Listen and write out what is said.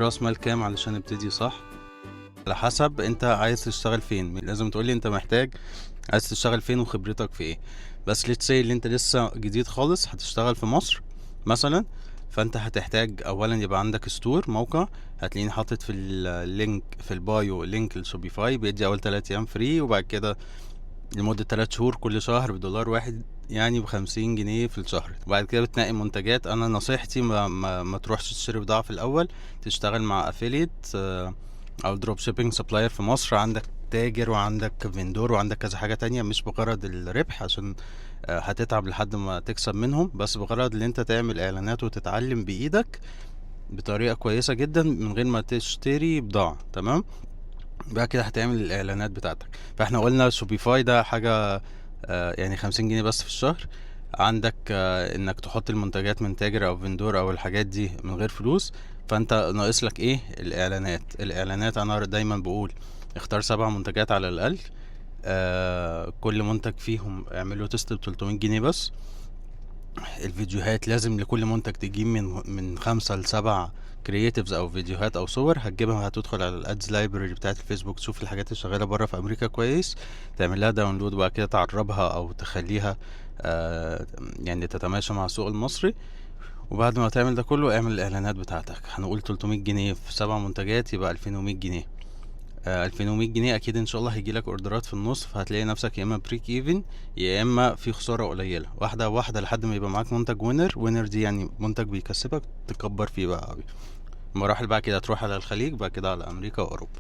راس مال كام علشان نبتدي صح؟ على حسب انت عايز تشتغل فين، لازم تقولي انت محتاج عايز تشتغل فين وخبرتك في ايه. بس let's say اللي انت لسه جديد خالص هتشتغل في مصر مثلا، فانت هتحتاج اولا يبقى عندك ستور موقع. هتلاقيني حاطط في اللينك في البايو لينك لشوبيفاي، بيدي اول 3 ايام فري، وبعد كده لمدة 3 شهور كل شهر بدولار واحد، يعني ب50 جنيه في الشهر. وبعد كده بتنقي منتجات. انا نصيحتي ما تروحش تشتري بضاعة في الاول، تشتغل مع افيليت او دروب شيبينج سبلاير في مصر. عندك تاجر وعندك فيندور وعندك كذا حاجة تانية، مش بغرض الربح عشان هتتعب لحد ما تكسب منهم، بس بغرض ان انت تعمل اعلانات وتتعلم بايدك بطريقة كويسة جدا من غير ما تشتري بضاعة. تمام، بقى كده هتعمل الاعلانات بتاعتك. فاحنا قلنا شوبيفاي ده حاجة يعني 50 جنيه بس في الشهر. عندك انك تحط المنتجات من تاجر او فيندور او الحاجات دي من غير فلوس. فانت ناقص لك ايه؟ الاعلانات انا دايما بقول اختار 7 منتجات على الاقل. كل منتج فيهم اعمله تست ب300 جنيه بس. الفيديوهات لازم لكل منتج تجيب من 5 ل7 كرييتيفز او فيديوهات او صور هتجيبها. هتدخل على الادز لايبرري بتاعت الفيسبوك، تشوف الحاجات اللي شغاله بره في امريكا كويس، تعمل لها داونلود وبعد كده تعربها او تخليها يعني تتماشى مع السوق المصري. وبعد ما تعمل ده كله اعمل الاعلانات بتاعتك. هنقول 300 جنيه في 7 منتجات يبقى 2100 جنيه. 2100 جنيه اكيد ان شاء الله هيجيلك اوردرات في النص، فهتلاقي نفسك يا اما بريك ايفن يا اما في خساره قليله، واحده واحده لحد ما يبقى معاك منتج وينر دي يعني منتج بيكسبك تكبر فيه بقى قوي. مراحل بقى كده تروح على الخليج، بعد كده على امريكا واوروبا.